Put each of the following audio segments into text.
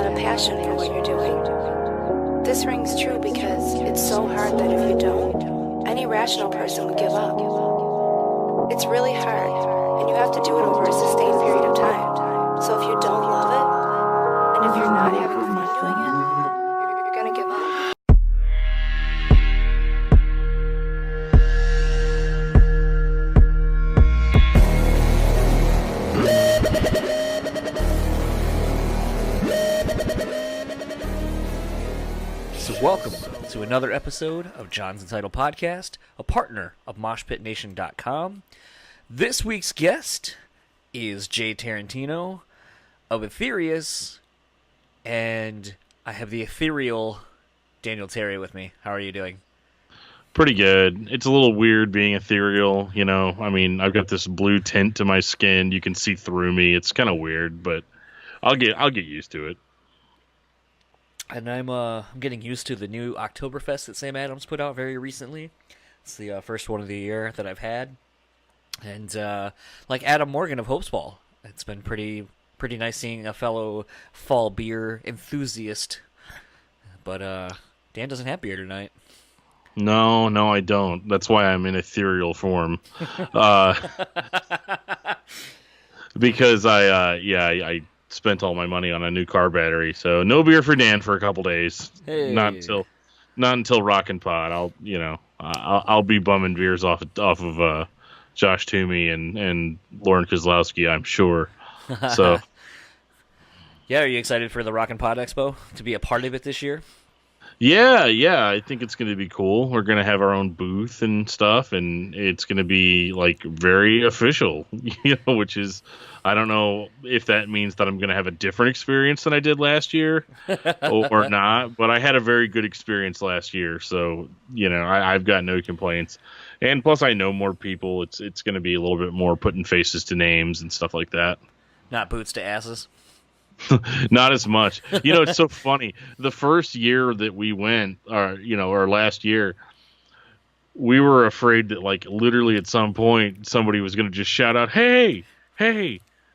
a passion for what you're doing. This rings true because it's so hard that if you don't, any rational person would give up. It's really hard, and you have to do it over a sustained period of time. So if you don't love it, and if you're not having fun doing it, you're gonna give up. Welcome to another episode of Jonsuntitledpod, a partner of MoshPitNation.com. This week's guest is Chae Tarantino of Etherius, and I have the ethereal Daniel Terry with me. How are you doing? Pretty good. It's a little weird being ethereal, you know. I mean, I've got this blue tint to my skin. You can see through me. It's kind of weird, but I'll get used to it. And I'm getting used to the new Oktoberfest that Sam Adams put out very recently. It's the first one of the year that I've had. And like Adam Morgan of Hopesball, it's been pretty nice seeing a fellow fall beer enthusiast. But Dan doesn't have beer tonight. No, I don't. That's why I'm in ethereal form. Because I spent all my money on a new car battery, so no beer for Dan for a couple days. Hey. Not until Rockin' Pod. I'll be bumming beers off of Josh Toomey and Lauren Kozlowski, I'm sure. So yeah, are you excited for the Rockin' Pod Expo to be a part of it this year? Yeah, I think it's going to be cool. We're going to have our own booth and stuff, and it's going to be like very official, which is, I don't know if that means that I'm going to have a different experience than I did last year or not, but I had a very good experience last year, so, I've got no complaints. And plus I know more people. It's going to be a little bit more putting faces to names and stuff like that. Not boots to asses. Not as much. It's so funny. The first year that we went, or last year, we were afraid that, like, literally at some point somebody was going to just shout out, "Hey,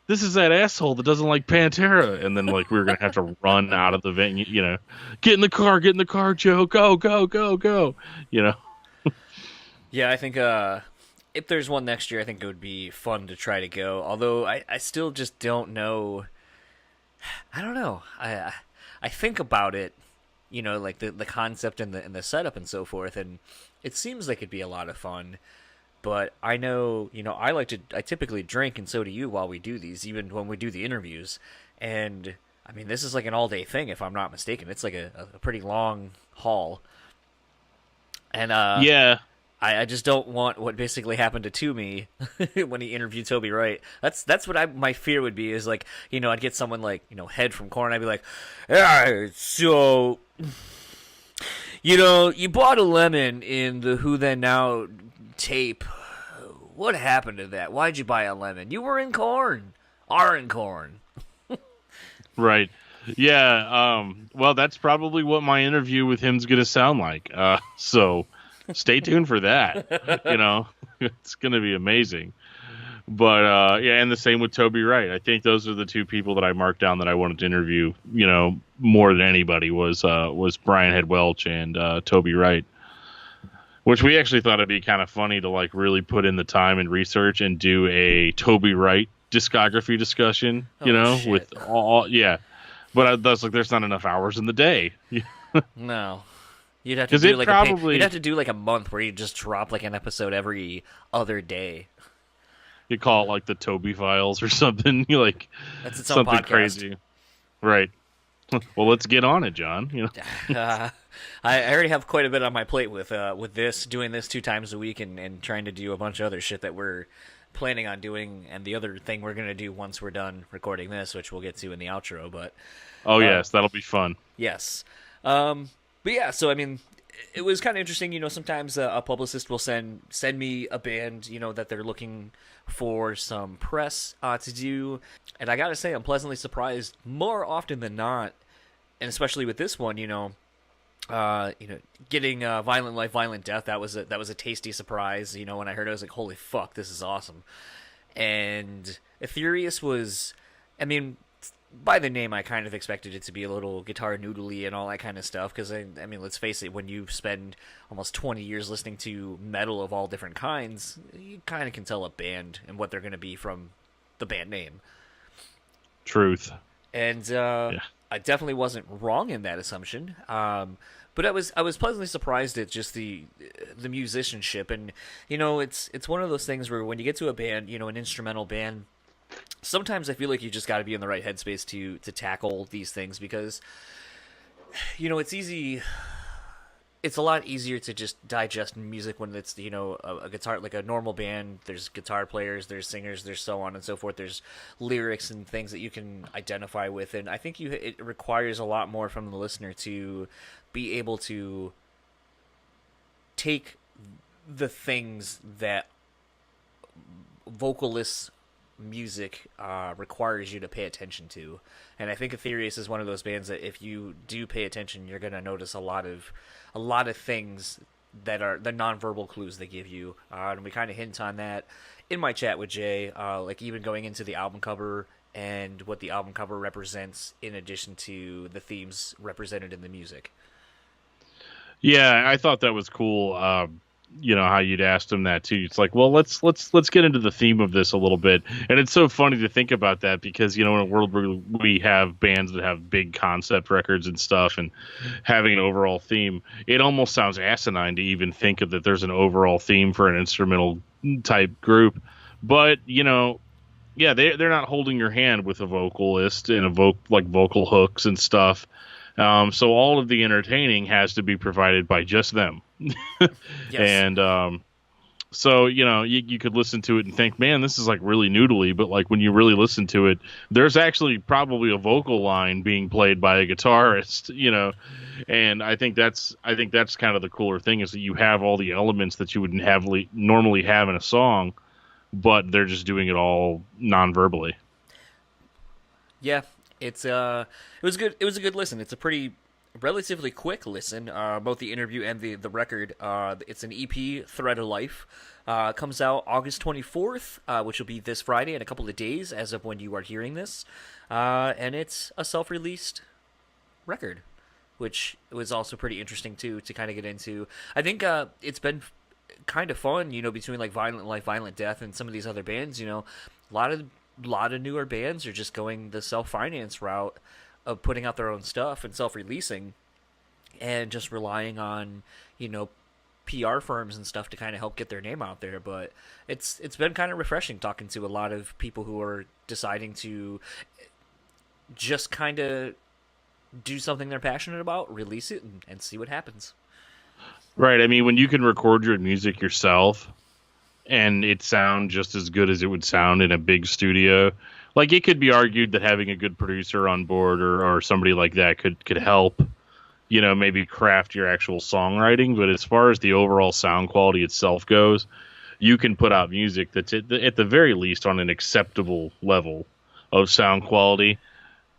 this is that asshole that doesn't like Pantera," and then like we were going to have to run out of the venue. Get in the car, Joe, go. Yeah, I think if there's one next year, I think it would be fun to try to go. Although I still just don't know. I don't know. I think about it, like the concept and the setup and so forth, and it seems like it'd be a lot of fun. But I know, I typically drink, and so do you, while we do these, even when we do the interviews. And I mean, this is like an all-day thing, if I'm not mistaken. It's like a pretty long haul. And yeah. I just don't want what basically happened to Toomey when he interviewed Toby Wright. That's what my fear would be, is like, I'd get someone like, Head from Korn. I'd be like, "Yeah, so, you bought a lemon in the Who Then Now tape. What happened to that? Why'd you buy a lemon? You were in Korn. Are in Korn." Right. Yeah. Well, that's probably what my interview with him's going to sound like. So stay tuned for that. It's going to be amazing. But yeah, and the same with Toby Wright. I think those are the two people that I marked down that I wanted to interview, more than anybody was Brian Head Welch and Toby Wright. Which we actually thought it'd be kind of funny to like really put in the time and research and do a Toby Wright discography discussion, shit. with all, yeah. But that's like, there's not enough hours in the day. No. You'd have to do like you'd have to do like a month where you just drop like an episode every other day. You call it like the Toby Files or something. That's its own something podcast. Crazy. Right. Well, let's get on it, John. I already have quite a bit on my plate with doing this 2 times a week and trying to do a bunch of other shit that we're planning on doing, and the other thing we're going to do once we're done recording this, which we'll get to in the outro. But yes, that'll be fun. Yes. But yeah, so I mean, it was kind of interesting. Sometimes a publicist will send me a band, that they're looking for some press to do, and I gotta say, I'm pleasantly surprised more often than not, and especially with this one, getting Violent Life, Violent Death. That was a tasty surprise. When I heard it, I was like, holy fuck, this is awesome. And Etherius was, I mean, by the name, I kind of expected it to be a little guitar noodly and all that kind of stuff. Because I mean, let's face it, when you spend almost 20 years listening to metal of all different kinds, you kind of can tell a band and what they're going to be from the band name. Truth. And I definitely wasn't wrong in that assumption. But I was pleasantly surprised at just the musicianship, and it's one of those things where when you get to a band, an instrumental band, sometimes I feel like you just got to be in the right headspace to tackle these things, because it's easy. It's a lot easier to just digest music when it's a guitar, like a normal band. There's guitar players, there's singers, there's so on and so forth. There's lyrics and things that you can identify with, and I think it requires a lot more from the listener to be able to take the things that vocalists music requires you to pay attention to. And I think Etherius is one of those bands that if you do pay attention, you're going to notice a lot of things that are the nonverbal clues they give you. And we kind of hint on that in my chat with Jay, like even going into the album cover and what the album cover represents in addition to the themes represented in the music. Yeah, I thought that was cool. How you'd asked him that too. It's like, well, let's get into the theme of this a little bit. And it's so funny to think about that because, in a world where we have bands that have big concept records and stuff and having an overall theme, it almost sounds asinine to even think of that there's an overall theme for an instrumental type group. But, yeah, they're not holding your hand with a vocalist and vocal hooks and stuff. So all of the entertaining has to be provided by just them. Yes. And so, you could listen to it and think, man, this is like really noodly. But like when you really listen to it, there's actually probably a vocal line being played by a guitarist, and I think that's kind of the cooler thing is that you have all the elements that you wouldn't normally have in a song, but they're just doing it all non-verbally. Yeah. It was good. It was a good listen. It's a pretty relatively quick listen. Both the interview and the record. It's an EP, Thread of Life. Comes out August 24th, which will be this Friday in a couple of days, as of when you are hearing this. And it's a self-released record, which was also pretty interesting too to kind of get into. I think it's been kind of fun, between like Violent Life, Violent Death, and some of these other bands. A lot of newer bands are just going the self-finance route of putting out their own stuff and self-releasing and just relying on, PR firms and stuff to kind of help get their name out there. But it's been kind of refreshing talking to a lot of people who are deciding to just kind of do something they're passionate about, release it, and see what happens. Right. I mean, when you can record your music yourself and it sound just as good as it would sound in a big studio. Like, it could be argued that having a good producer on board or somebody like that could help, maybe craft your actual songwriting. But as far as the overall sound quality itself goes, you can put out music that's at the very least on an acceptable level of sound quality.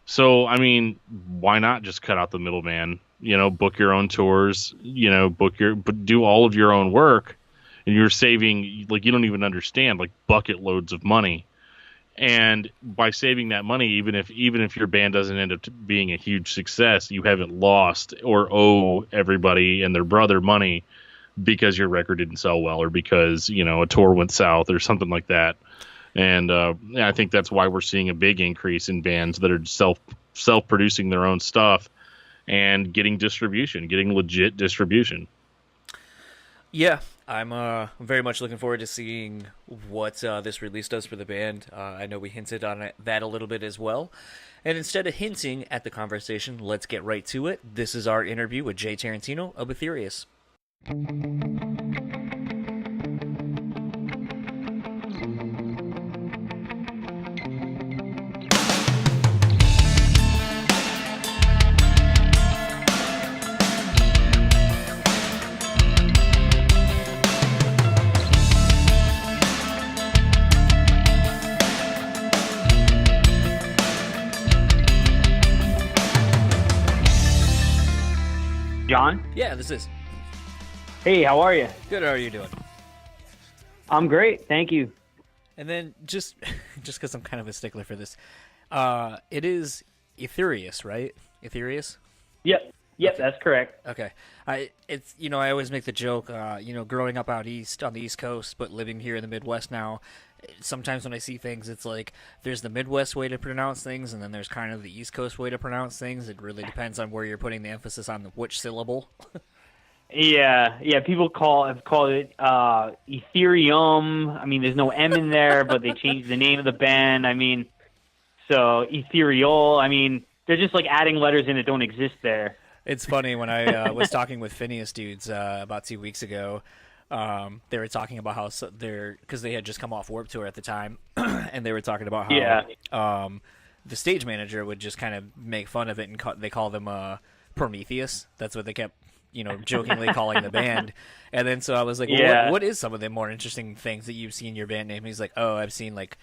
So, I mean, why not just cut out the middleman? Book your own tours, do all of your own work. And you're saving, like, you don't even understand, like, bucket loads of money. And by saving that money, even if your band doesn't end up being a huge success, you haven't lost or owe everybody and their brother money because your record didn't sell well or because, a tour went south or something like that. And I think that's why we're seeing a big increase in bands that are self-producing their own stuff and getting legit distribution. Yeah, I'm very much looking forward to seeing what this release does for the band. I know we hinted on that a little bit as well. And instead of hinting at the conversation, let's get right to it. This is our interview with Jay Tarantino of Etherius. John? Yeah, this is. Hey, how are you? Good, how are you doing? I'm great, thank you. And then just because I'm kind of a stickler for this, it is Etherius, right? Etherius? Yep, Okay. that's correct. Okay. I always make the joke, growing up out east on the East Coast, but living here in the Midwest now, sometimes when I see things, it's like there's the Midwest way to pronounce things, and then there's kind of the East Coast way to pronounce things. It really depends on where you're putting the emphasis on which syllable. Yeah. People have called it Ethereum. I mean, there's no M in there, but they changed the name of the band. I mean, so Ethereal. I mean, they're just like adding letters in that don't exist there. It's funny when I was talking with Phineas dudes about 2 weeks ago. They were talking about how because they had just come off Warped Tour at the time, and they were talking about how the stage manager would just kind of make fun of it, and they call them Prometheus. That's what they kept, jokingly calling the band. And then so I was like, well, what is some of the more interesting things that you've seen your band name? And he's like, oh, I've seen like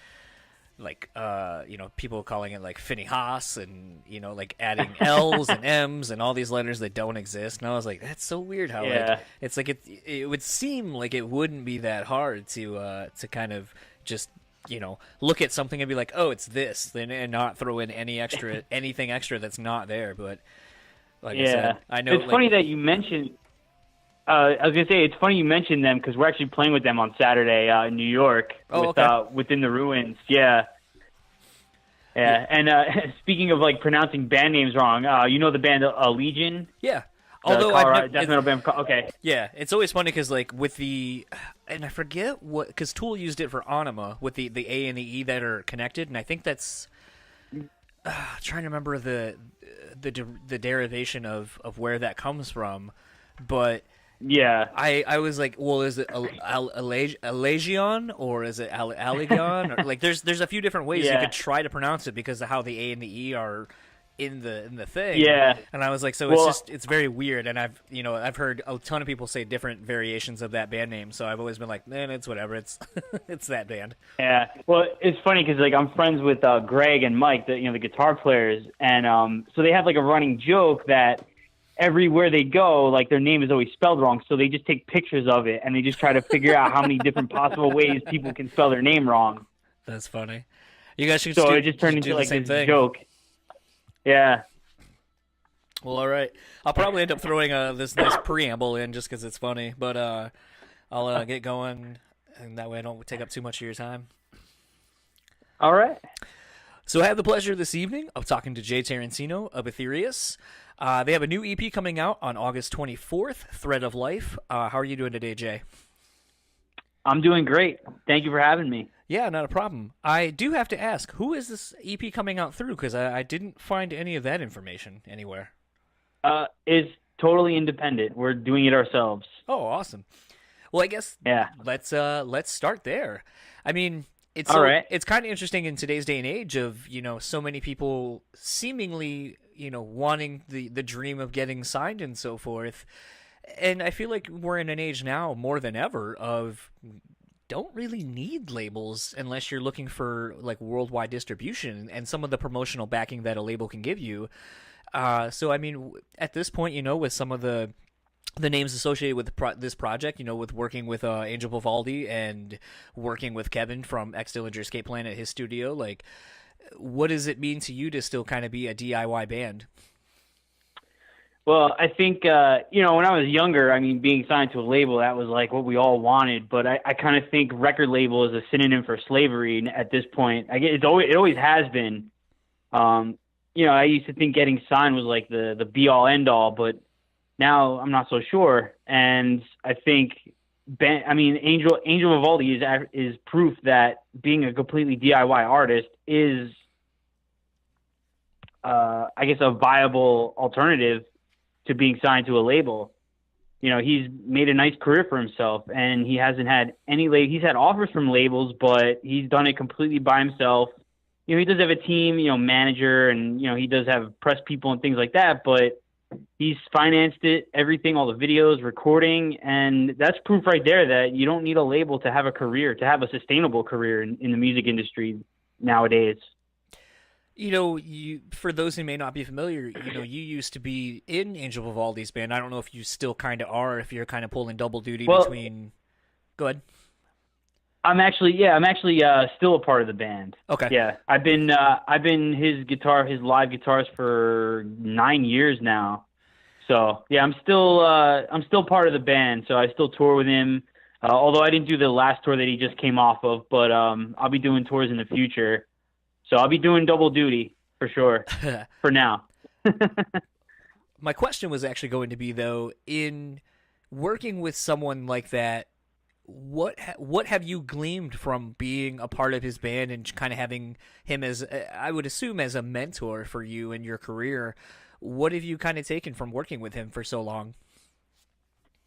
people calling it like Phineas, and like adding L's and M's and all these letters that don't exist. And I was like, that's so weird how like it's like it would seem like it wouldn't be that hard to kind of just look at something and be like, oh, it's this, and not throw in anything extra that's not there. But like I said, I know it's funny that you mentioned. I was gonna say it's funny you mentioned them because we're actually playing with them on Saturday in New York within the ruins. Yeah. And speaking of like pronouncing band names wrong, the band Legion? Yeah. Although death metal band. Okay. Yeah, it's always funny because like with and I forget what, because Tool used it for Anima with the A and the E that are connected, and I think that's trying to remember the derivation of where that comes from, but. Yeah, I was like, well, is it Alegion or is it Allegion? Or, like, there's a few different ways you could try to pronounce it because of how the A and the E are in the thing. Yeah, and I was like, so it's very weird. And I've heard a ton of people say different variations of that band name. So I've always been like, man, it's whatever. It's it's that band. Yeah, well, it's funny because like I'm friends with Greg and Mike, the guitar players, and so they have like a running joke that. Everywhere they go, like their name is always spelled wrong, so they just take pictures of it and they just try to figure out how many different possible ways people can spell their name wrong. That's funny. You guys should. So it just turned into like this joke. Yeah. Well, all right. I'll probably end up throwing this nice preamble in just because it's funny, but I'll get going, and that way I don't take up too much of your time. All right. So I have the pleasure this evening of talking to Jay Tarantino of Etherius. They have a new EP coming out on August 24th, Thread of Life. How are you doing today, Jay? I'm doing great. Thank you for having me. Yeah, not a problem. I do have to ask, who is this EP coming out through? Because I didn't find any of that information anywhere. It's totally independent. We're doing it ourselves. Oh, awesome. Well, I guess let's start there. I mean, it's kind of interesting in today's day and age of, so many people seemingly, wanting the dream of getting signed and so forth. And I feel like we're in an age now more than ever of don't really need labels unless you're looking for like worldwide distribution and some of the promotional backing that a label can give you. So, I mean, at this point, with some of the names associated with this project, with working with Angel Vivaldi and working with Kevin from X Dillinger Escape Plan at his studio, like, what does it mean to you to still kind of be a DIY band? Well, I think, when I was younger, I mean, being signed to a label, that was like what we all wanted. But I kind of think record label is a synonym for slavery at this point. It always has been. I used to think getting signed was like the be-all, end-all, but now I'm not so sure. And I think, Angel Vivaldi is proof that being a completely DIY artist is, a viable alternative to being signed to a label. He's made a nice career for himself, and he hasn't had he's had offers from labels, but he's done it completely by himself. He does have a team, manager, and, he does have press people and things like that, but he's financed it, everything, all the videos, recording, and that's proof right there that you don't need a label to have a career, to have a sustainable career in the music industry nowadays. For those who may not be familiar, you used to be in Angel Vivaldi's band. I don't know if you still kind of are, if you're kind of pulling double duty between... Go ahead. I'm actually still a part of the band. Okay. Yeah, I've been his live guitarist for 9 years now. So yeah, I'm still part of the band. So I still tour with him. Although I didn't do the last tour that he just came off of, but I'll be doing tours in the future. So I'll be doing double duty for sure for now. My question was actually going to be, though, in working with someone like that, what have you gleaned from being a part of his band and kind of having him as, I would assume, as a mentor for you in your career? What have you kind of taken from working with him for so long?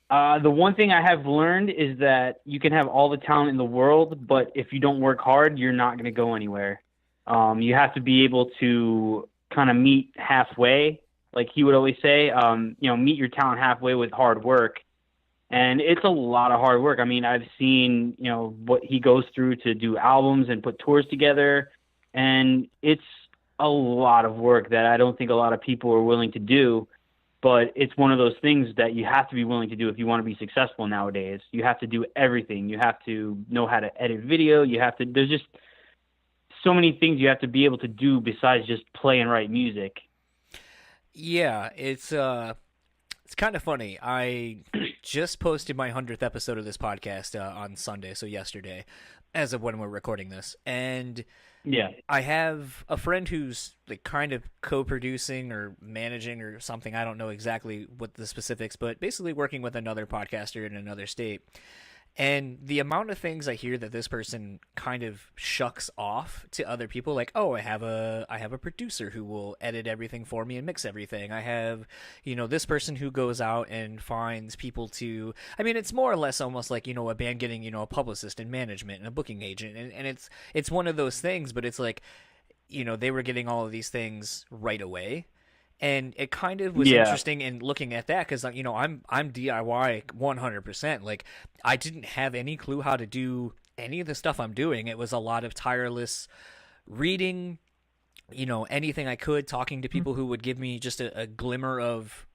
The one thing I have learned is that you can have all the talent in the world, but if you don't work hard, you're not going to go anywhere. You have to be able to kind of meet halfway, like he would always say, meet your talent halfway with hard work. And it's a lot of hard work. I mean, I've seen, what he goes through to do albums and put tours together, and it's a lot of work that I don't think a lot of people are willing to do. But it's one of those things that you have to be willing to do if you want to be successful nowadays. You have to do everything. You have to know how to edit video. There's just so many things you have to be able to do besides just play and write music. Yeah, it's kind of funny. I just posted my 100th episode of this podcast on Sunday, so yesterday, as of when we're recording this. And yeah, I have a friend who's like kind of co-producing or managing or something. I don't know exactly what the specifics, but basically working with another podcaster in another state. And the amount of things I hear that this person kind of shucks off to other people, like, oh, I have a producer who will edit everything for me and mix everything. I have, this person who goes out and finds people to, I mean, it's more or less almost like, a band getting, a publicist and management and a booking agent. And it's one of those things, but it's like, they were getting all of these things right away. And it kind of was interesting in looking at that because, I'm DIY 100%. Like, I didn't have any clue how to do any of the stuff I'm doing. It was a lot of tireless reading, anything I could, talking to people who would give me just a glimmer of,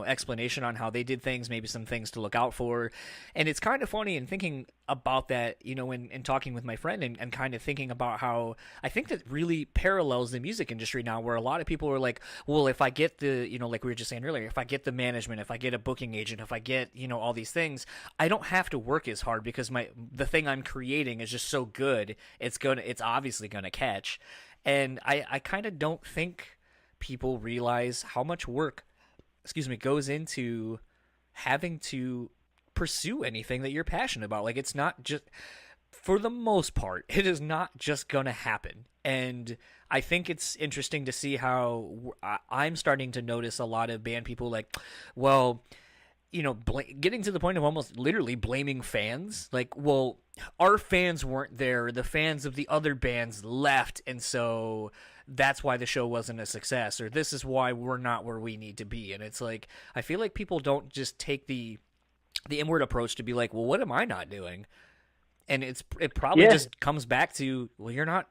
explanation on how they did things, maybe some things to look out for. And it's kind of funny in thinking about that, in talking with my friend and kind of thinking about how I think that really parallels the music industry now, where a lot of people are like, well, if I get the, like we were just saying earlier, if I get the management, if I get a booking agent, if I get, all these things, I don't have to work as hard because the thing I'm creating is just so good. It's obviously going to catch. And I kind of don't think people realize how much work goes into having to pursue anything that you're passionate about. Like, it's not just, for the most part, it is not just gonna happen. And I think it's interesting to see how I'm starting to notice a lot of band people like, well, getting to the point of almost literally blaming fans. Like, well, our fans weren't there, the fans of the other bands left, and so that's why the show wasn't a success, or this is why we're not where we need to be. And it's like, I feel like people don't just take the inward approach to be like, well, what am I not doing? And it probably just comes back to, well, you're not,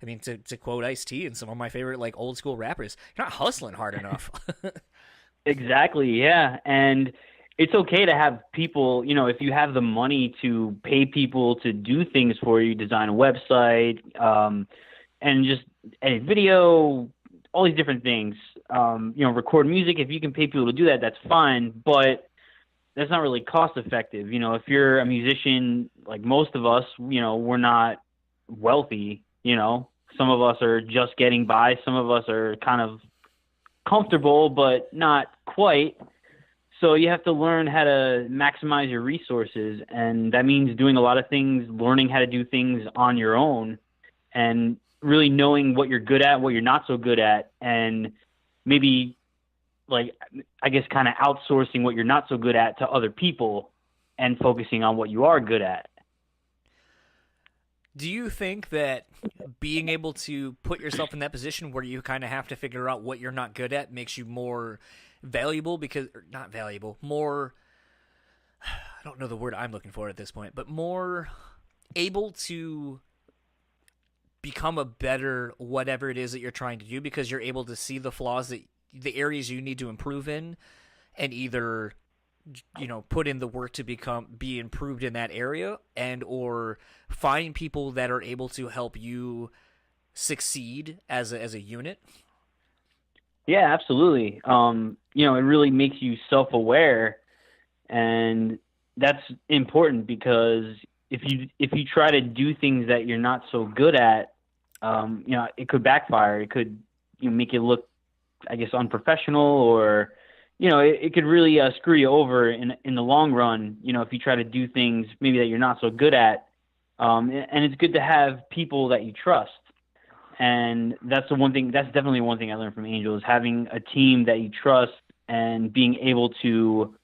I mean, to quote Ice-T and some of my favorite like old school rappers, you're not hustling hard enough. Exactly. Yeah. And it's okay to have people, if you have the money to pay people to do things for you, design a website, and just edit video, all these different things, record music. If you can pay people to do that, that's fine, but that's not really cost effective. If you're a musician, like most of us, we're not wealthy, some of us are just getting by. Some of us are kind of comfortable, but not quite. So you have to learn how to maximize your resources. And that means doing a lot of things, learning how to do things on your own, and really knowing what you're good at, what you're not so good at, and maybe, like, I guess kind of outsourcing what you're not so good at to other people and focusing on what you are good at. Do you think that being able to put yourself in that position where you kind of have to figure out what you're not good at makes you more valuable? Not valuable, more, I don't know the word I'm looking for at this point, but more able to become a better whatever it is that you're trying to do, because you're able to see the flaws, the areas you need to improve in, and either put in the work to be improved in that area, and or find people that are able to help you succeed as a unit? Yeah, absolutely. It really makes you self-aware, and that's important because if you try to do things that you're not so good at, it could backfire. It could make you look, I guess, unprofessional, or it could really screw you over in the long run. If you try to do things maybe that you're not so good at, and it's good to have people that you trust. And that's definitely one thing I learned from Angel, is having a team that you trust and being able to,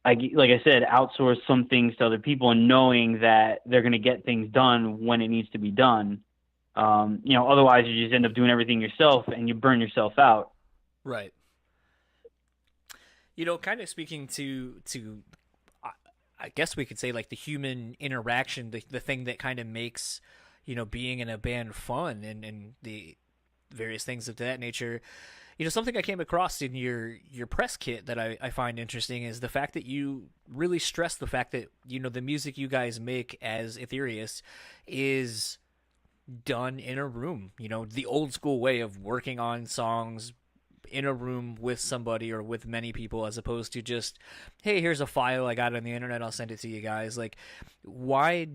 like I said, outsource some things to other people and knowing that they're going to get things done when it needs to be done. Otherwise you just end up doing everything yourself and you burn yourself out. Right. Kind of speaking to I guess we could say like the human interaction, the thing that kind of makes being in a band fun, and the various things of that nature. Something I came across in your press kit that I find interesting is the fact that you really stress the fact that, the music you guys make as Etherius is done in a room, the old school way of working on songs in a room with somebody or with many people, as opposed to just, hey, here's a file I got on the internet, I'll send it to you guys. Like, why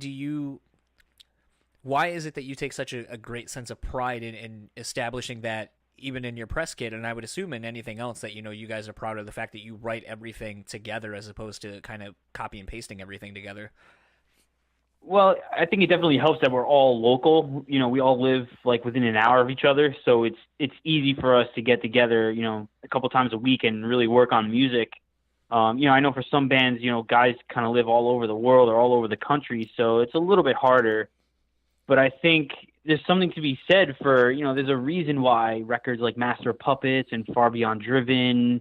is it that you take such a great sense of pride in establishing that, even in your press kit, and I would assume in anything else, that you guys are proud of the fact that you write everything together as opposed to kind of copy and pasting everything together? Well, I think it definitely helps that we're all local. We all live like within an hour of each other, so it's easy for us to get together, a couple times a week and really work on music. I know for some bands, guys kind of live all over the world or all over the country, so it's a little bit harder. But I think there's something to be said for, there's a reason why records like Master of Puppets and Far Beyond Driven,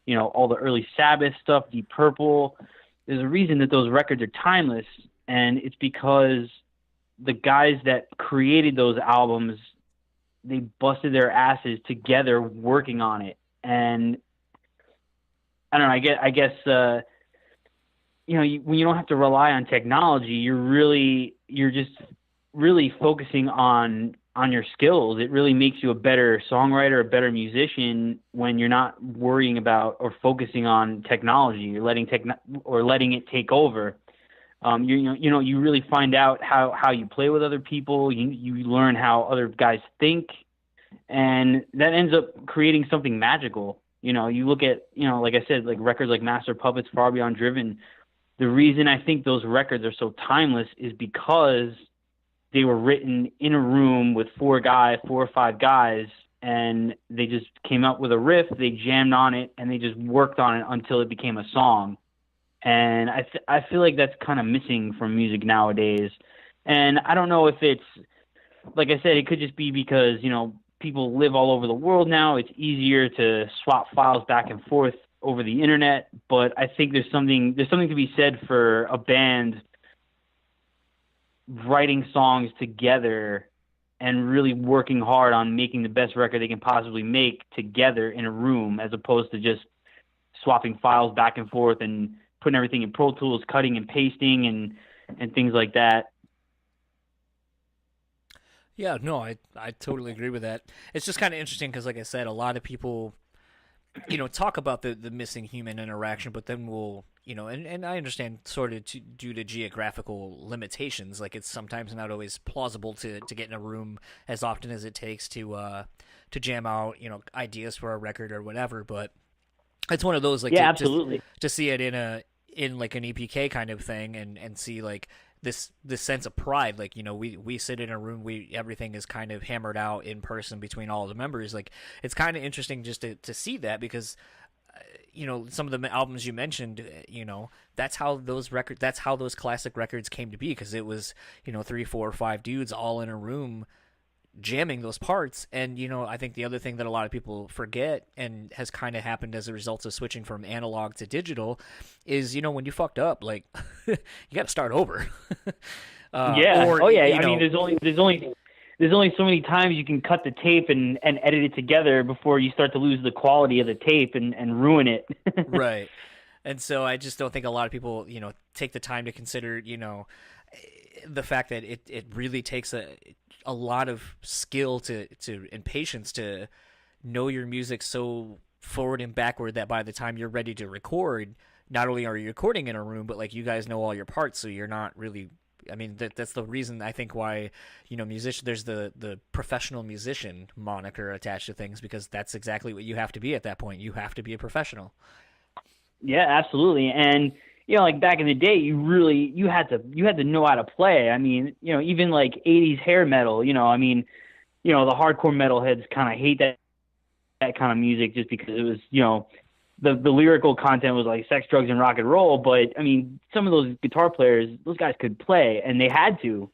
all the early Sabbath stuff, Deep Purple, there's a reason that those records are timeless. And it's because the guys that created those albums, they busted their asses together working on it. And I don't know, I guess when you don't have to rely on technology, you're just really focusing on your skills. It really makes you a better songwriter, a better musician, when you're not worrying about or focusing on technology. You're letting it take over. You really find out how you play with other people. You learn how other guys think, and that ends up creating something magical. You look at, like I said, like records like Master Puppets, Far Beyond Driven. The reason I think those records are so timeless is because they were written in a room with four or five guys, and they just came up with a riff, they jammed on it, and they just worked on it until it became a song. And I feel like that's kind of missing from music nowadays. And I don't know if it's, like I said, it could just be because, people live all over the world now. It's easier to swap files back and forth over the internet. But I think there's something to be said for a band writing songs together and really working hard on making the best record they can possibly make together in a room, as opposed to just swapping files back and forth and putting everything in Pro Tools, cutting and pasting and things like that. Yeah, no, I totally agree with that. It's just kind of interesting because, like I said, a lot of people, talk about the missing human interaction, but then we'll, and I understand sort of due to geographical limitations, like it's sometimes not always plausible to get in a room as often as it takes to jam out, ideas for a record or whatever. But it's one of those, like, absolutely. To see it in like an EPK kind of thing and see like this sense of pride, like, we sit in a room, everything is kind of hammered out in person between all the members. Like, it's kind of interesting just to see that, because some of the albums you mentioned, that's how those classic records came to be, because it was 3, 4, 5 dudes all in a room jamming those parts. And I think the other thing that a lot of people forget, and has kind of happened as a result of switching from analog to digital, is when you fucked up, like, you got to start over. I mean, there's only so many times you can cut the tape and edit it together before you start to lose the quality of the tape and ruin it. Right. And so I just don't think a lot of people, take the time to consider, the fact that it really takes a lot of skill and patience to know your music so forward and backward that by the time you're ready to record, not only are you recording in a room, but like you guys know all your parts, so you're not really. I mean, that's the reason I think why, musician. There's the professional musician moniker attached to things, because that's exactly what you have to be at that point. You have to be a professional. Yeah, absolutely. And like back in the day, you had to know how to play. I mean, even like 80s hair metal. I mean, the hardcore metalheads kind of hate that kind of music just because it was, the lyrical content was like sex, drugs, and rock and roll. But I mean, some of those guitar players, those guys could play, and they had to.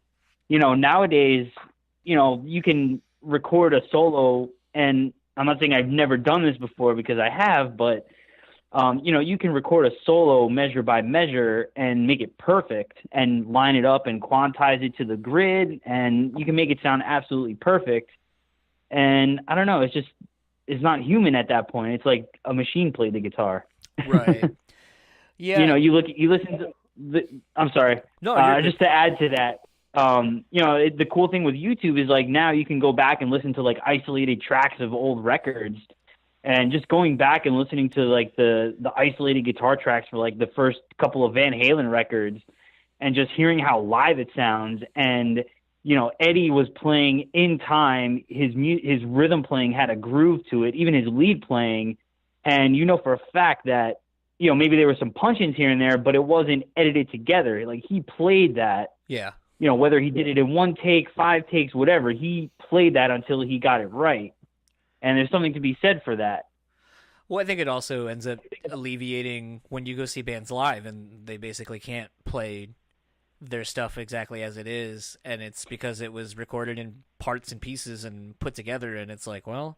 Nowadays, you can record a solo, and I'm not saying I've never done this before, because I have, but you can record a solo measure by measure and make it perfect and line it up and quantize it to the grid, and you can make it sound absolutely perfect. And I don't know, it's not human at that point. It's like a machine played the guitar. Right. Yeah. You listen to I'm sorry. No, just to add to that, the cool thing with YouTube is like now you can go back and listen to like isolated tracks of old records, and just going back and listening to like the isolated guitar tracks for like the first couple of Van Halen records, and just hearing how live it sounds. And Eddie was playing in time. His rhythm playing had a groove to it, even his lead playing. And for a fact that, maybe there were some punch-ins here and there, but it wasn't edited together. Like, he played that. Yeah. Whether he did it in 1 take, 5 takes, whatever, he played that until he got it right. And there's something to be said for that. Well, I think it also ends up alleviating when you go see bands live and they basically can't play their stuff exactly as it is, and it's because it was recorded in parts and pieces and put together, and it's like, well,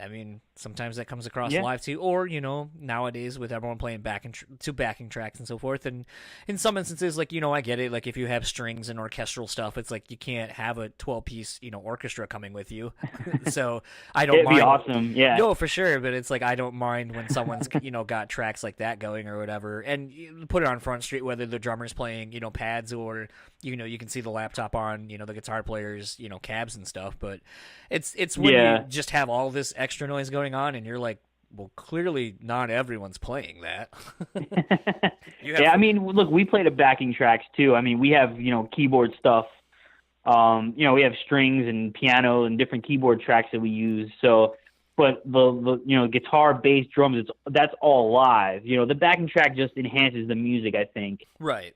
I mean, sometimes that comes across live too, or nowadays with everyone playing backing tracks and so forth, and in some instances, like I get it, like if you have strings and orchestral stuff, it's like you can't have a 12-piece orchestra coming with you, so I don't mind. It'd be awesome, yeah. No, for sure, but it's like I don't mind when someone's got tracks like that going or whatever, and you put it on Front Street, whether the drummer's playing pads or you can see the laptop on the guitar players cabs and stuff, but it's when you just have all this extra noise going on and you're like, well, clearly not everyone's playing that. I mean, look, we play the backing tracks too. I mean, we have keyboard stuff, we have strings and piano and different keyboard tracks that we use. So but the guitar, bass, drums, that's all live. The backing track just enhances the music, I think. Right.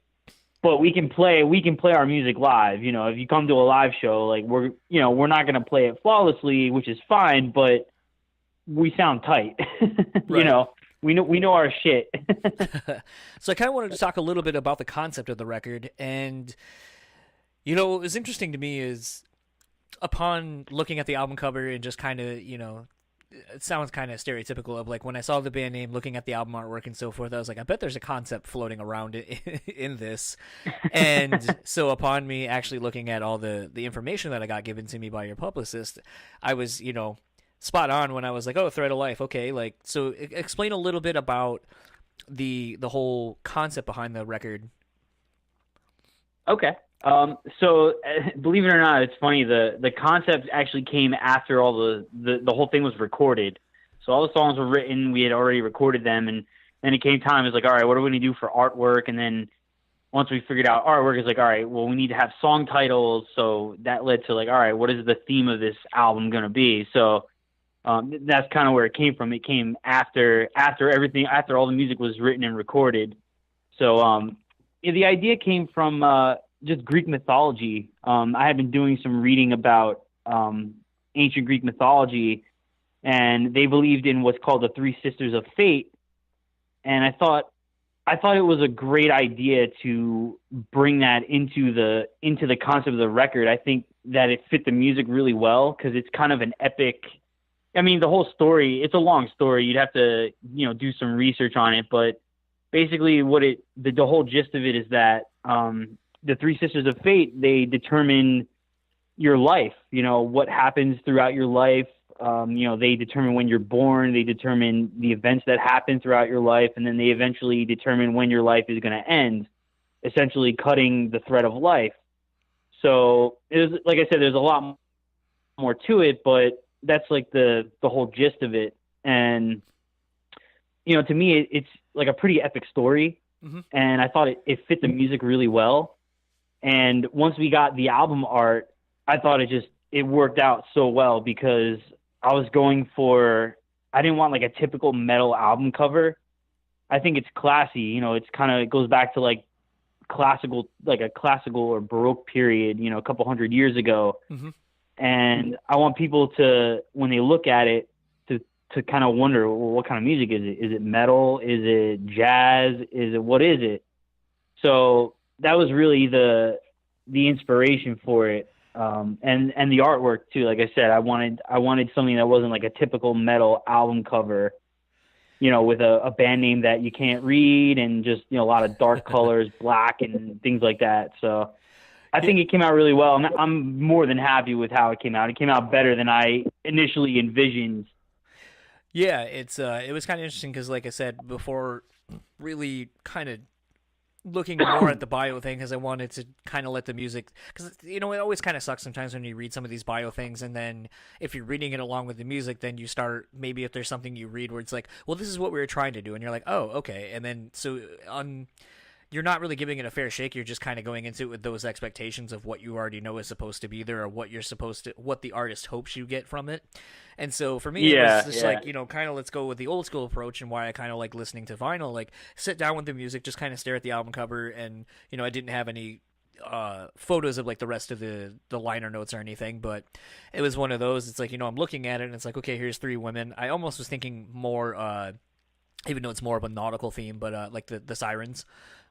But we can play our music live. If you come to a live show, like we're not going to play it flawlessly, which is fine, but we sound tight. Right. We know our shit. So I kind of wanted to talk a little bit about the concept of the record, and what was interesting to me is upon looking at the album cover and just kind of it sounds kind of stereotypical of like when I saw the band name, looking at the album artwork and so forth, I was like, I bet there's a concept floating around it in this. And so upon me actually looking at all the information that I got given to me by your publicist, I was, spot on when I was like, oh, Thread of Life. Okay. Like, so explain a little bit about the whole concept behind the record. Okay. So believe it or not, it's funny. The concept actually came after all the whole thing was recorded. So all the songs were written. We had already recorded them, and then it came time. It's like, all right, what are we going to do for artwork? And then once we figured out artwork, it's like, all right, well, we need to have song titles. So that led to like, all right, what is the theme of this album going to be? So that's kind of where it came from. It came after everything, after all the music was written and recorded. So the idea came from just Greek mythology. I had been doing some reading about ancient Greek mythology, and they believed in what's called the Three Sisters of Fate. And I thought it was a great idea to bring that into the concept of the record. I think that it fit the music really well because it's kind of an epic. I mean, the whole story, it's a long story. You'd have to, do some research on it, but basically the whole gist of it is that the Three Sisters of Fate, they determine your life, what happens throughout your life, They determine when you're born, they determine the events that happen throughout your life, and then they eventually determine when your life is going to end, essentially cutting the thread of life. So, like I said, there's a lot more to it, but that's like the whole gist of it. And, to me, it's like a pretty epic story. Mm-hmm. And I thought it fit the music really well. And once we got the album art, I thought it worked out so well, because I was going for, I didn't want like a typical metal album cover. I think it's classy. It goes back to like a classical or Baroque period, a couple hundred years ago. Mm-hmm. And I want people to, when they look at it, to kind of wonder, well, what kind of music is it? Is it metal? Is it jazz? What is it? So that was really the inspiration for it. And the artwork too. Like I said, I wanted something that wasn't like a typical metal album cover, with a band name that you can't read, and just, a lot of dark colors, black and things like that. So I think it came out really well. I'm more than happy with how it came out. It came out better than I initially envisioned. Yeah, it was kind of interesting because, like I said before, really kind of looking more at the bio thing, because I wanted to kind of let the music, because it always kind of sucks sometimes when you read some of these bio things, and then if you're reading it along with the music, then you start, maybe if there's something you read where it's like, well, this is what we were trying to do, and you're like, oh, okay, and then you're not really giving it a fair shake. You're just kind of going into it with those expectations of what you already know is supposed to be there, or what the artist hopes you get from it. And so for me, it was just like, kind of let's go with the old school approach, and why I kind of like listening to vinyl, like sit down with the music, just kind of stare at the album cover. And, I didn't have any photos of like the rest of the liner notes or anything, but it was one of those, it's like, I'm looking at it and it's like, okay, here's three women. I almost was thinking more, even though it's more of a nautical theme, but like the sirens.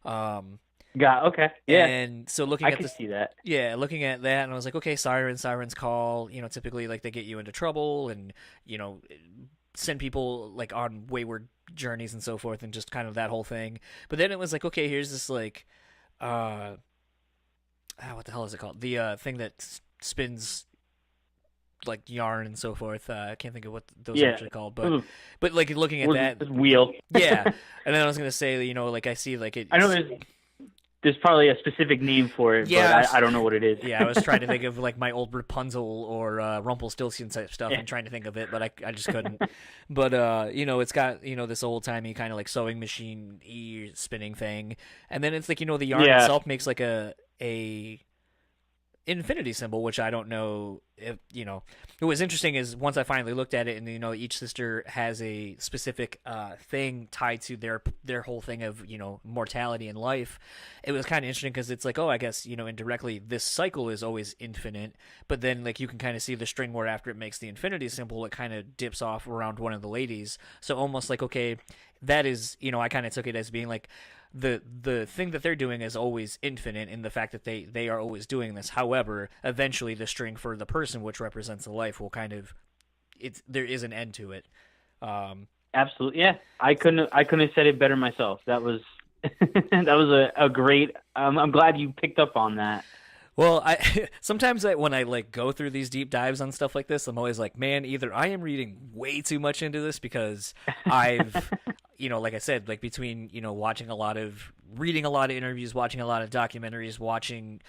Okay. Yeah. And so I can see that. Yeah, looking at that, and I was like, okay, sirens call, typically like they get you into trouble, and, send people like on wayward journeys and so forth, and just kind of that whole thing. But then it was like, okay, here's this like, what the hell is it called? The thing that spins like yarn and so forth. I can't think of what those are actually called, but like looking at that wheel. Yeah. And then I was gonna say, like I see like it. I know there's probably a specific name for it, but I don't know what it is. Yeah, I was trying to think of like my old Rapunzel or Rumpelstiltskin type stuff, and trying to think of it, but I just couldn't. But it's got this old timey kind of like sewing machine spinning thing, and then it's like the yarn itself makes like a infinity symbol, which I don't know if what was interesting is once I finally looked at it, and each sister has a specific thing tied to their whole thing of mortality and life. It was kind of interesting because it's like, oh, I guess indirectly this cycle is always infinite, but then like you can kind of see the string where after it makes the infinity symbol, it kind of dips off around one of the ladies. So almost like, okay, that is I kind of took it as being like the thing that they're doing is always infinite in the fact that they are always doing this. However, eventually the string for the person, which represents the life, will kind of there is an end to it. Absolutely, yeah. I couldn't have said it better myself. That was a great. I'm glad you picked up on that. Well, sometimes when I like go through these deep dives on stuff like this, I'm always like, man, either I am reading way too much into this because I've, like I said, like between, reading a lot of interviews, watching a lot of documentaries, watching,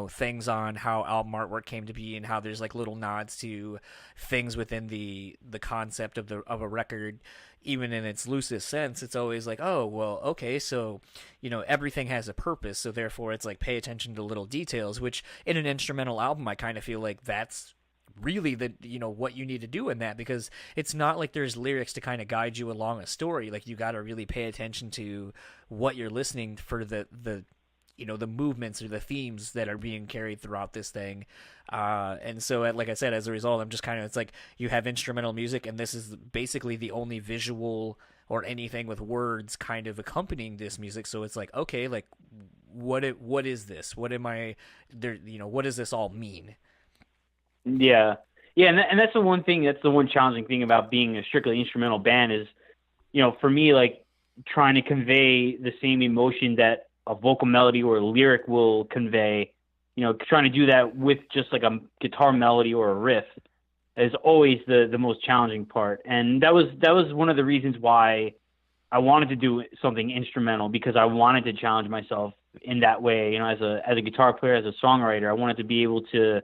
things on how album artwork came to be and how there's like little nods to things within the concept of a record, even in its loosest sense. It's always like, oh, well, okay, so, everything has a purpose, so therefore it's like pay attention to little details, which in an instrumental album, I kind of feel like that's really what you need to do in that, because it's not like there's lyrics to kind of guide you along a story. Like you got to really pay attention to what you're listening for, the movements or the themes that are being carried throughout this thing. And so, like I said, as a result, I'm just kind of, it's like you have instrumental music, and this is basically the only visual or anything with words kind of accompanying this music. So it's like, okay, like what is this? What am I there? What does this all mean? Yeah. And that's the one thing, that's the one challenging thing about being a strictly instrumental band is, for me, like trying to convey the same emotion that a vocal melody or a lyric will convey, trying to do that with just like a guitar melody or a riff. is always the most challenging part. And that was one of the reasons why I wanted to do something instrumental, because I wanted to challenge myself in that way. As a guitar player, as a songwriter, I wanted to be able to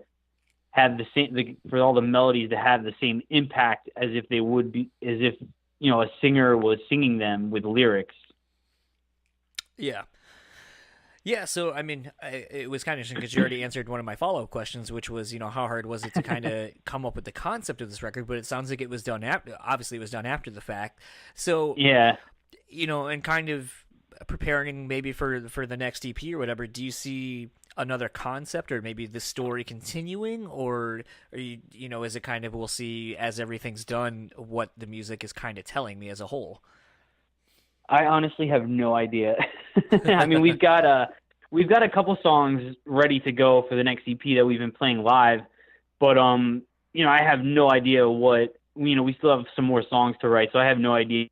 have the same, for all the melodies to have the same impact as if they would be, as if, a singer was singing them with lyrics. Yeah. Yeah, so, I mean, it was kind of interesting because you already answered one of my follow-up questions, which was, how hard was it to kind of come up with the concept of this record, but it sounds like it was done obviously it was done after the fact. So, yeah, and kind of preparing maybe for the next EP or whatever, do you see another concept or maybe the story continuing, or is it kind of, we'll see as everything's done what the music is kind of telling me as a whole? I honestly have no idea. I mean, we've got a couple songs ready to go for the next EP that we've been playing live, but I have no idea what, we still have some more songs to write, so I have no idea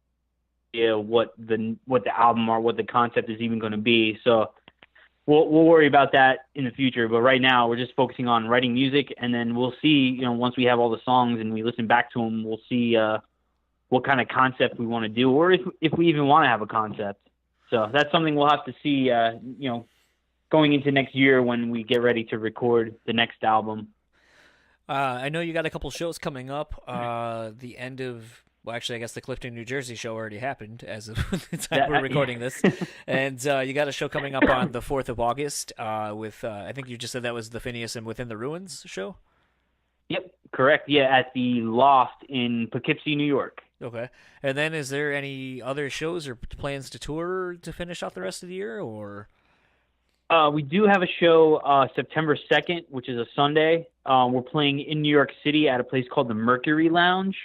what the album or what the concept is even going to be. So we'll worry about that in the future. But right now we're just focusing on writing music, and then we'll see, once we have all the songs and we listen back to them, we'll see what kind of concept we want to do, or if we even want to have a concept. So that's something we'll have to see, going into next year when we get ready to record the next album. I know you got a couple shows coming up. The end of, well, actually, I guess the Clifton, New Jersey show already happened as of the time we're recording this. And you got a show coming up on the 4th of August with, I think you just said that was the Phineas and Within the Ruins show? Yep, correct. Yeah, at the Loft in Poughkeepsie, New York. Okay. And then is there any other shows or plans to tour to finish out the rest of the year, or? We do have a show September 2nd, which is a Sunday. We're playing in New York City at a place called the Mercury Lounge.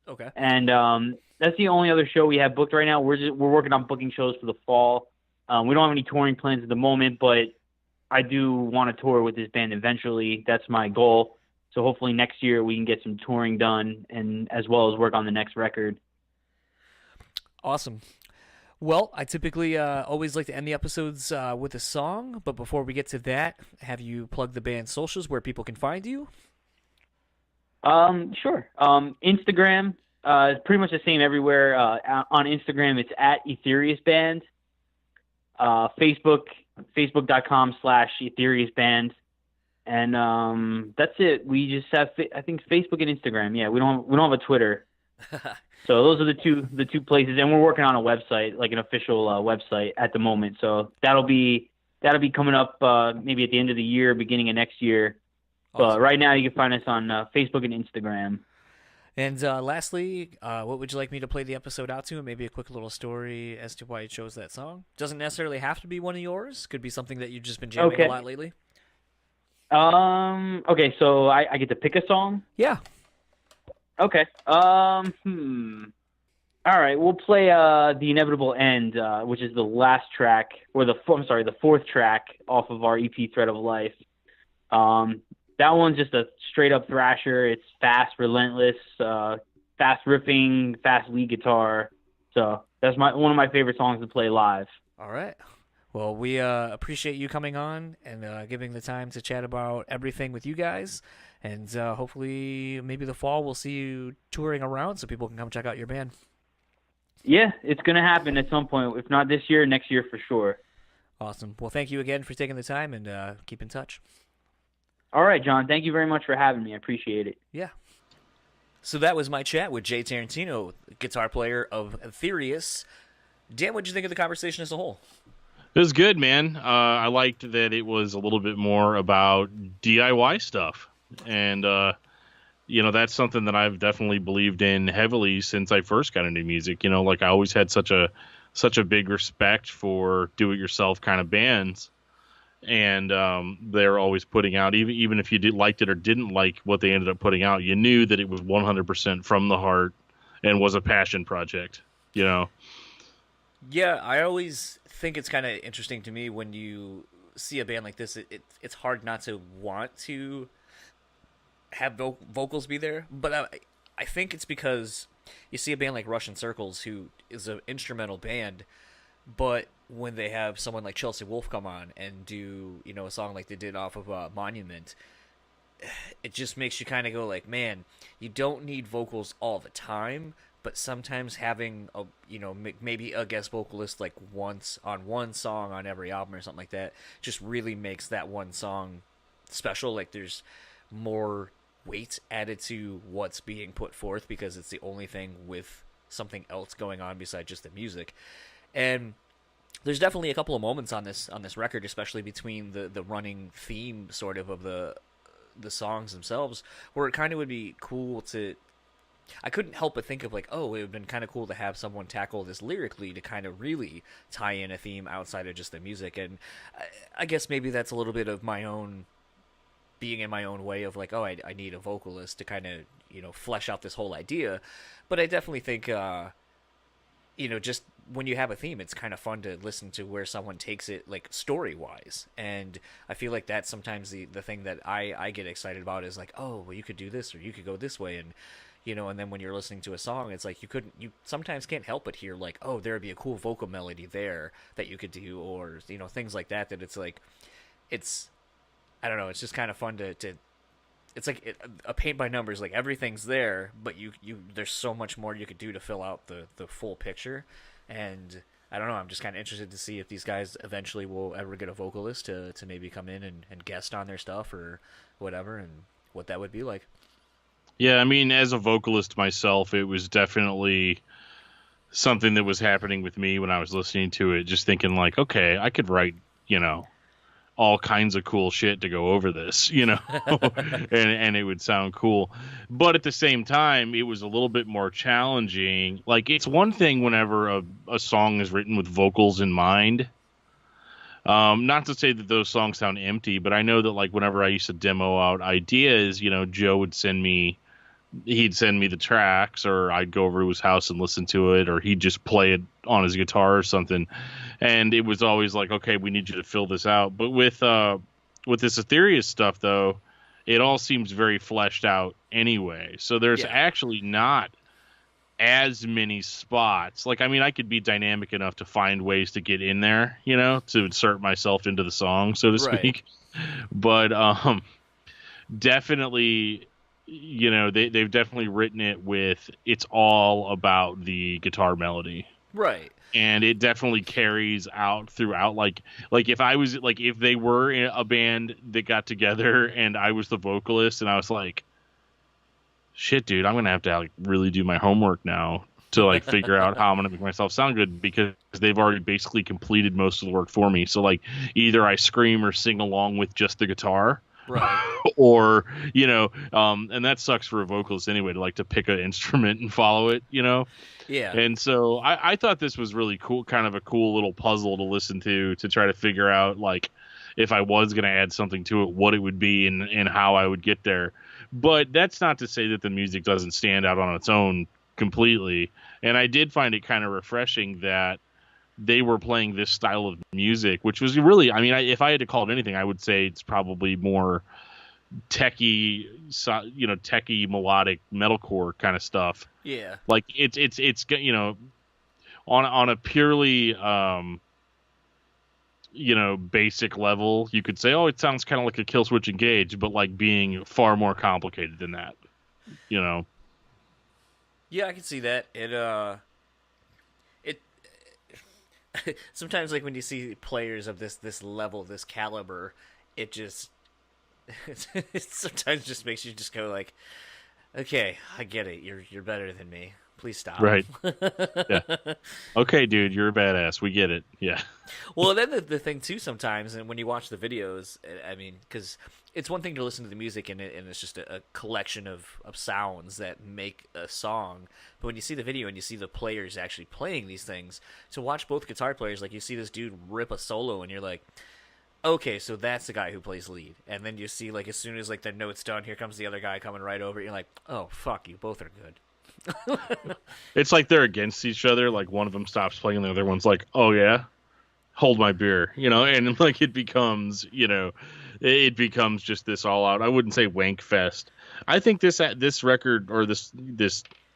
Okay. And that's the only other show we have booked right now. We're working on booking shows for the fall. We don't have any touring plans at the moment, but I do want to tour with this band eventually. That's my goal. So hopefully next year we can get some touring done, and as well as work on the next record. Awesome. Well, I typically always like to end the episodes with a song, but before we get to that, have you plugged the band's socials where people can find you? Sure. Instagram is pretty much the same everywhere. On Instagram, it's at Etherius Band. Facebook, facebook.com/Etherius Band. And that's it. We just have, I think, Facebook and Instagram. Yeah, we don't have a Twitter. So those are the two places, and we're working on a website, like an official website at the moment. So that'll be coming up maybe at the end of the year, beginning of next year. Awesome. But right now, you can find us on Facebook and Instagram. And lastly, what would you like me to play the episode out to? Maybe a quick little story as to why you chose that song. Doesn't necessarily have to be one of yours. Could be something that you've just been jamming a lot lately. Okay, so I get to pick a song? Yeah. Okay. All right, we'll play The Inevitable End, which is the last track, or the fourth track off of our EP Thread of Life. That one's just a straight up thrasher. It's fast, relentless, fast riffing, fast lead guitar. So that's one of my favorite songs to play live. All right. Well, we appreciate you coming on and giving the time to chat about everything with you guys. And hopefully maybe the fall we'll see you touring around so people can come check out your band. Yeah, it's going to happen at some point. If not this year, next year for sure. Awesome. Well, thank you again for taking the time, and keep in touch. All right, John. Thank you very much for having me. I appreciate it. Yeah. So that was my chat with Chae Tarantino, guitar player of Etherius. Dan, what did you think of the conversation as a whole? It was good, man. I liked that it was a little bit more about DIY stuff. And, that's something that I've definitely believed in heavily since I first got into music. I always had such a big respect for do-it-yourself kind of bands. And they're always putting out, even if you liked it or didn't like what they ended up putting out, you knew that it was 100% from the heart and was a passion project, Yeah, I always think it's kind of interesting to me when you see a band like this. It's hard not to want to have vocals be there, but I think it's because you see a band like Russian Circles, who is an instrumental band, but when they have someone like Chelsea Wolfe come on and do a song like they did off of Monument, it just makes you kind of go like, man, you don't need vocals all the time, but sometimes having a, maybe a guest vocalist like once on one song on every album or something like that just really makes that one song special. Like there's more weight added to what's being put forth because it's the only thing with something else going on besides just the music. And there's definitely a couple of moments on this record, especially between the running theme sort of the songs themselves, where it kind of would be cool to. I couldn't help but think of like, oh, it would have been kind of cool to have someone tackle this lyrically to kind of really tie in a theme outside of just the music. And I guess maybe that's a little bit of my own being in my own way of like, oh, I need a vocalist to kind of flesh out this whole idea. But I definitely think just when you have a theme, it's kind of fun to listen to where someone takes it, like, story-wise. And I feel like that's sometimes the thing that I get excited about is, like, oh, well, you could do this, or you could go this way, and, and then when you're listening to a song, it's like you sometimes can't help but hear, like, oh, there would be a cool vocal melody there that you could do, or, things like that it's like, I don't know, it's just kind of fun to it's like a paint by numbers, like everything's there, but you there's so much more you could do to fill out the full picture. And I don't know, I'm just kind of interested to see if these guys eventually will ever get a vocalist to maybe come in and guest on their stuff or whatever, and what that would be like. Yeah, I mean, as a vocalist myself, it was definitely something that was happening with me when I was listening to it, just thinking like, okay, I could write, all kinds of cool shit to go over this, and it would sound cool. But at the same time, it was a little bit more challenging. Like, it's one thing whenever a song is written with vocals in mind. Not to say that those songs sound empty, but I know that, like, whenever I used to demo out ideas, Joe would he'd send me the tracks, or I'd go over to his house and listen to it, or he'd just play it on his guitar or something. And it was always like, okay, we need you to fill this out. But with this Etherius stuff, though, it all seems very fleshed out anyway. So there's actually not as many spots. Like, I mean, I could be dynamic enough to find ways to get in there, to insert myself into the song, so to speak. But definitely, they've definitely written it with, it's all about the guitar melody. Right. And it definitely carries out throughout. Like if they were in a band that got together and I was the vocalist and I was like, shit, dude, I'm going to have to like really do my homework now to like figure out how I'm going to make myself sound good, because they've already basically completed most of the work for me. So like either I scream or sing along with just the guitar. Right. Or, and that sucks for a vocalist anyway, to like to pick an instrument and follow it, Yeah. And so I thought this was really cool, kind of a cool little puzzle to listen to try to figure out, like, if I was going to add something to it, what it would be and how I would get there. But that's not to say that the music doesn't stand out on its own completely. And I did find it kind of refreshing that they were playing this style of music, which was really, I mean, if I had to call it anything, I would say it's probably more techie melodic metalcore kind of stuff. Yeah. Like it's on a purely basic level, you could say, oh, it sounds kind of like a Killswitch Engage, but like being far more complicated than that. Yeah, I can see that. It sometimes, like, when you see players of this level, this caliber, it just it sometimes just makes you just go like, okay, I get it. You're better than me. Please stop. Right. Yeah. Okay, dude, you're a badass. We get it. Yeah. Well, then the thing too sometimes, and when you watch the videos, I mean, because it's one thing to listen to the music and it's just a collection of sounds that make a song, but when you see the video and you see the players actually playing these things, to watch both guitar players, like, you see this dude rip a solo and you're like, okay, so that's the guy who plays lead. And then you see, like, as soon as like the note's done, here comes the other guy coming right over. You're like, oh fuck, you both are good. It's like they're against each other. Like, one of them stops playing and the other one's like, oh yeah, hold my beer, and like it becomes just this all out, I wouldn't say wank fest. I think this record, or this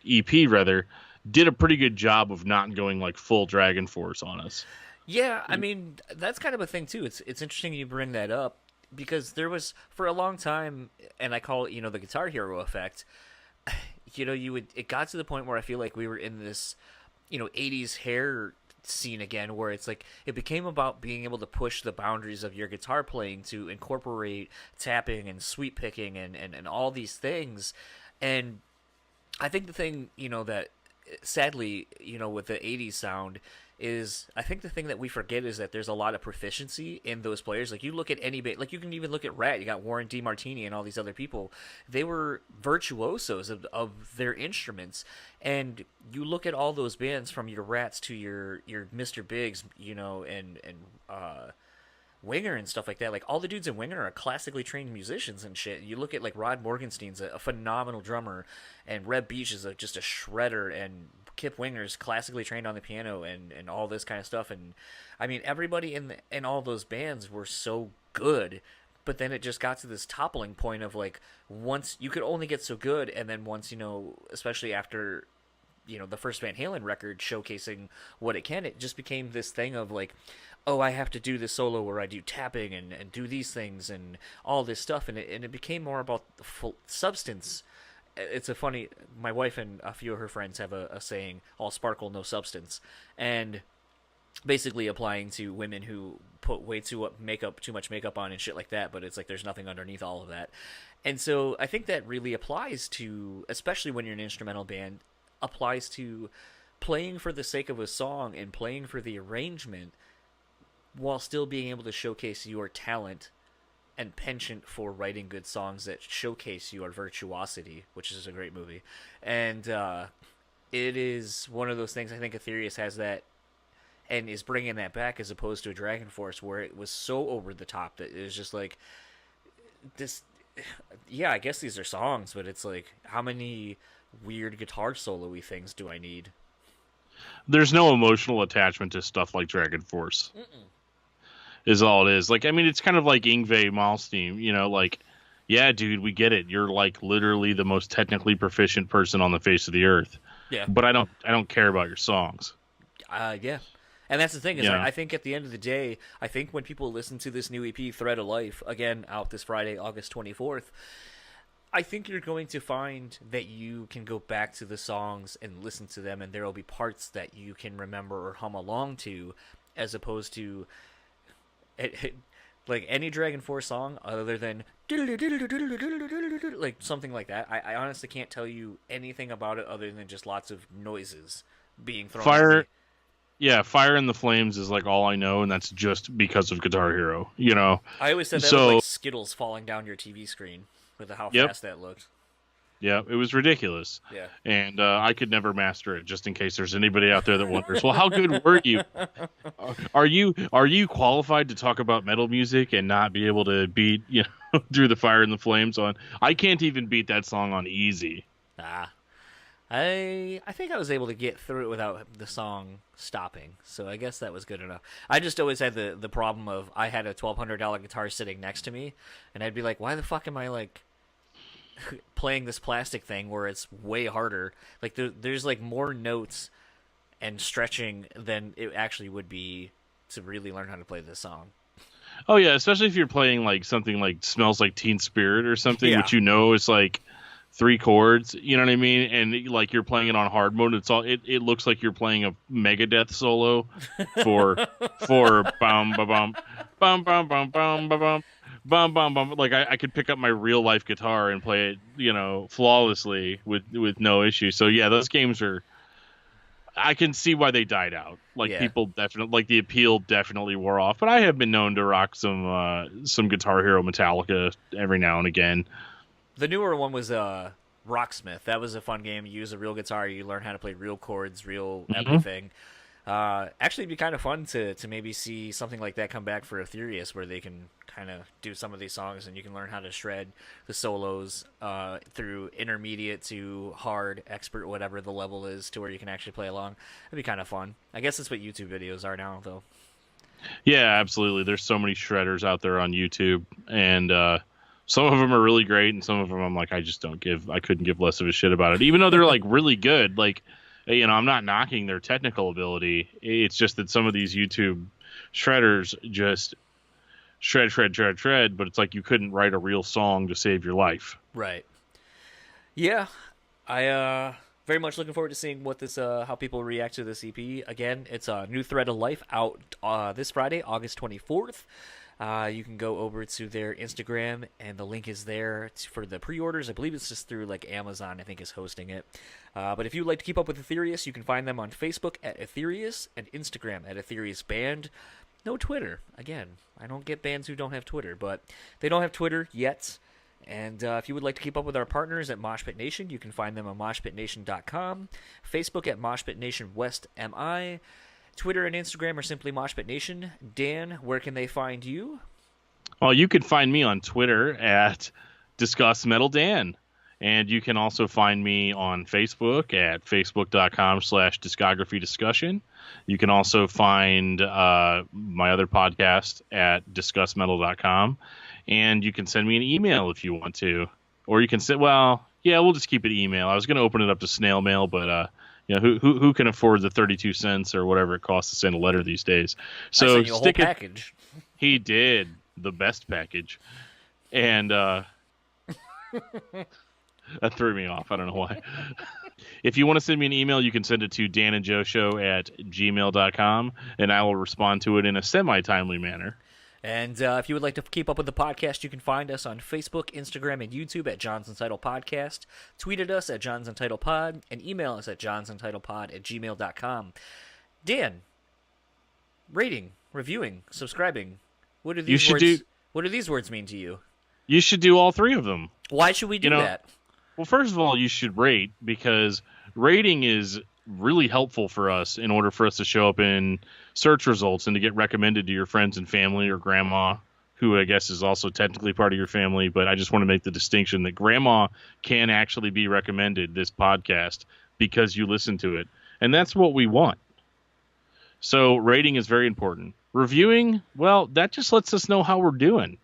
EP rather, did a pretty good job of not going like full Dragon Force on us. Yeah, I mean, that's kind of a thing too. It's interesting you bring that up, because there was for a long time, and I call it, the Guitar Hero effect. It got to the point where I feel like we were in this, 80s hair scene again, where it's like it became about being able to push the boundaries of your guitar playing to incorporate tapping and sweep picking and all these things. And I think the thing, that sadly, with the 80s sound is, I think the thing that we forget is that there's a lot of proficiency in those players. Like, you look at any band, like you can even look at Rat, you got Warren DeMartini and all these other people. They were virtuosos of their instruments. And you look at all those bands, from your Rats to your Mr. Biggs, and Winger and stuff like that. Like, all the dudes in Winger are classically trained musicians and shit. You look at, like, Rod Morgenstein's a phenomenal drummer, and Reb Beach is just a shredder, and Kip Winger's classically trained on the piano and all this kind of stuff. And I mean, everybody in all those bands were so good, but then it just got to this toppling point of, like, once you could only get so good, and then once, especially after, the first Van Halen record showcasing what it can, it just became this thing of, like, oh, I have to do this solo where I do tapping and do these things and all this stuff, and it became more about the full substance. It's a funny, my wife and a few of her friends have a saying, all sparkle, no substance, and basically applying to women who put way too much makeup on and shit like that, but it's like there's nothing underneath all of that. And so I think that really applies to, especially when you're an instrumental band, applies to playing for the sake of a song and playing for the arrangement, while still being able to showcase your talent and penchant for writing good songs that showcase your virtuosity, which is a great movie. And it is one of those things, I think Etherius has that and is bringing that back, as opposed to a Dragon Force where it was so over the top that it was just like, this, yeah, I guess these are songs, but it's like, how many weird guitar solo-y things do I need? There's no emotional attachment to stuff like Dragon Force. Is all it is. Like, I mean, it's kind of like Yngwie Malmsteen, like, yeah, dude, we get it. You're, like, literally the most technically proficient person on the face of the earth. Yeah. But I don't care about your songs. Yeah. And that's the thing, is I think at the end of the day, I think when people listen to this new EP, Thread of Life, again, out this Friday, August 24th, I think you're going to find that you can go back to the songs and listen to them, and there will be parts that you can remember or hum along to, as opposed to like any Dragon Force song other than like something like that. I honestly can't tell you anything about it other than just lots of noises being thrown. Fire in the Flames is like all I know, and that's just because of Guitar Hero. I always said that was like Skittles falling down your TV screen with how fast that looked. Yeah, it was ridiculous. Yeah. And I could never master it, just in case there's anybody out there that wonders, well, how good were you? Are you qualified to talk about metal music and not be able to beat, Through the Fire and the Flames on? I can't even beat that song on easy. I think I was able to get through it without the song stopping, so I guess that was good enough. I just always had the problem of, I had a $1,200 guitar sitting next to me, and I'd be like, why the fuck am I, like, playing this plastic thing where it's way harder? Like, there's like more notes and stretching than it actually would be to really learn how to play this song. Oh yeah, especially if you're playing like something like Smells Like Teen Spirit or something, which is like 3 chords, you know what I mean? And like you're playing it on hard mode, it looks like you're playing a Megadeth solo for bum ba bum bum bum bum bum ba bum bum bum bum. Like I could pick up my real life guitar and play it, flawlessly with no issue. So yeah, those games are, I can see why they died out. Like people definitely, like the appeal definitely wore off. But I have been known to rock some Guitar Hero Metallica every now and again. The newer one was Rocksmith. That was a fun game. You use a real guitar, you learn how to play real chords, real everything. Actually, it'd be kind of fun to maybe see something like that come back for Etherius, where they can kind of do some of these songs and you can learn how to shred the solos through intermediate to hard, expert, whatever the level is, to where you can actually play along. It'd be kind of fun. I guess that's what YouTube videos are now, though. Yeah, absolutely. There's so many shredders out there on YouTube, and some of them are really great, and some of them I'm like, I couldn't give less of a shit about it, even though they're like really good. Like, I'm not knocking their technical ability. It's just that some of these YouTube shredders just shred, shred, shred, shred, but it's like you couldn't write a real song to save your life. Right. Yeah. I very much looking forward to seeing what this how people react to this EP. Again, it's a New Thread of Life out this Friday, August 24th. You can go over to their Instagram, and the link is there for the pre-orders. I believe it's just through like Amazon, I think, is hosting it. But if you'd like to keep up with Etherius, you can find them on Facebook at Etherius and Instagram at Etherius Band. No Twitter. Again, I don't get bands who don't have Twitter, but they don't have Twitter yet. And if you would like to keep up with our partners at Mosh Pit Nation, you can find them on moshpitnation.com, Facebook at Mosh Pit Nation West MI, Twitter and Instagram are simply Mosh Pit Nation. Dan, where can they find you? Well, you can find me on Twitter at Discuss Metal Dan. And you can also find me on Facebook at facebook.com/discography discussion. You can also find my other podcast at discussmetal.com. And you can send me an email if you want to. Or you can say, well, yeah, we'll just keep it email. I was going to open it up to snail mail, but who can afford the 32 cents or whatever it costs to send a letter these days? So I sent you a whole package. He did. The best package. And that threw me off. I don't know why. If you want to send me an email, you can send it to danandjoeshow@gmail.com, and I will respond to it in a semi-timely manner. And if you would like to keep up with the podcast, you can find us on Facebook, Instagram, and YouTube at Jonsuntitledpod Podcast. Tweet at us at Jonsuntitledpod, and email us at jonsuntitledpod@gmail.com. Dan, rating, reviewing, subscribing. What do these What do these words mean to you? You should do all three of them. Why should we do that? Well, first of all, you should rate, because rating is really helpful for us in order for us to show up in search results and to get recommended to your friends and family, or grandma, who I guess is also technically part of your family. But I just want to make the distinction that grandma can actually be recommended this podcast because you listen to it. And that's what we want. So rating is very important. Reviewing, well, that just lets us know how we're doing.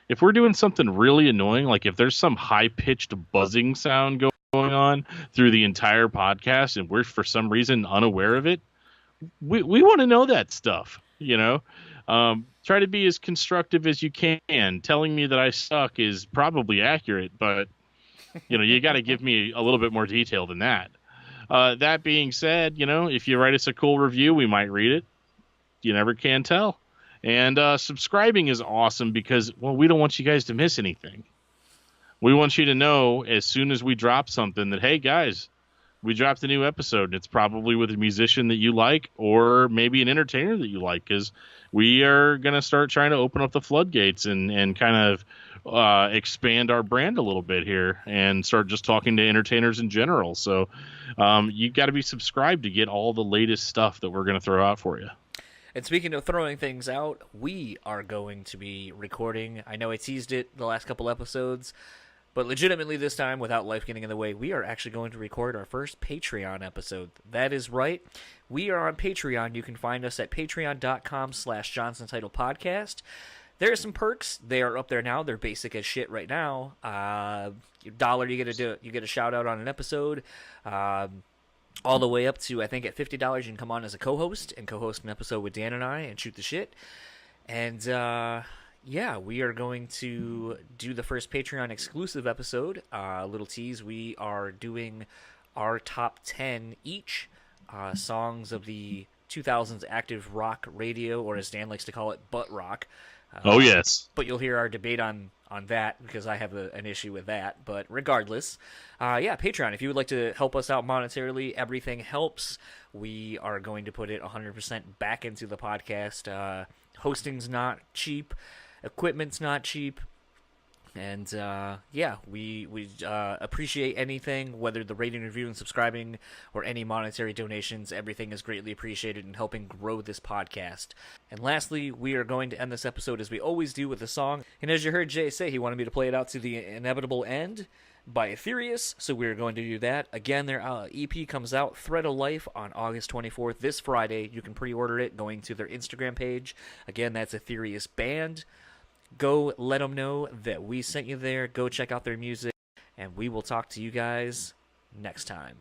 If we're doing something really annoying, like if there's some high-pitched buzzing sound going on through the entire podcast and we're for some reason unaware of it, we want to know that stuff, Try to be as constructive as you can. Telling me that I suck is probably accurate, but you got to give me a little bit more detail than that. That being said, if you write us a cool review, we might read it. You never can tell. And subscribing is awesome because, well, we don't want you guys to miss anything. We want you to know as soon as we drop something that, hey, guys, we dropped a new episode. And it's probably with a musician that you like, or maybe an entertainer that you like, because we are going to start trying to open up the floodgates and kind of expand our brand a little bit here and start just talking to entertainers in general. So you got to be subscribed to get all the latest stuff that we're going to throw out for you. And speaking of throwing things out, we are going to be recording. I know I teased it the last couple episodes, but legitimately this time, without life getting in the way, we are actually going to record our first Patreon episode. That is right. We are on Patreon. You can find us at patreon.com/JonsuntitledPodcast. There are some perks. They are up there now. They're basic as shit right now. $1, you get a shout out on an episode. All the way up to, I think, at $50, you can come on as a co-host and co-host an episode with Dan and I and shoot the shit. And, we are going to do the first Patreon exclusive episode. Little tease, we are doing our top 10 each songs of the 2000s active rock radio, or as Dan likes to call it, butt rock. Oh, yes. But you'll hear our debate on that because I have an issue with that. But regardless, Patreon, if you would like to help us out monetarily, everything helps. We are going to put it 100% back into the podcast. Hosting's not cheap. Equipment's not cheap. And, we appreciate anything, whether the rating, review, and subscribing, or any monetary donations. Everything is greatly appreciated in helping grow this podcast. And lastly, we are going to end this episode, as we always do, with a song. And as you heard Jay say, he wanted me to play it out to the inevitable end by Etherius, so we're going to do that. Again, their EP comes out, Thread of Life, on August 24th, this Friday. You can pre-order it going to their Instagram page. Again, that's Etherius Band. Go let them know that we sent you there. Go check out their music, and we will talk to you guys next time.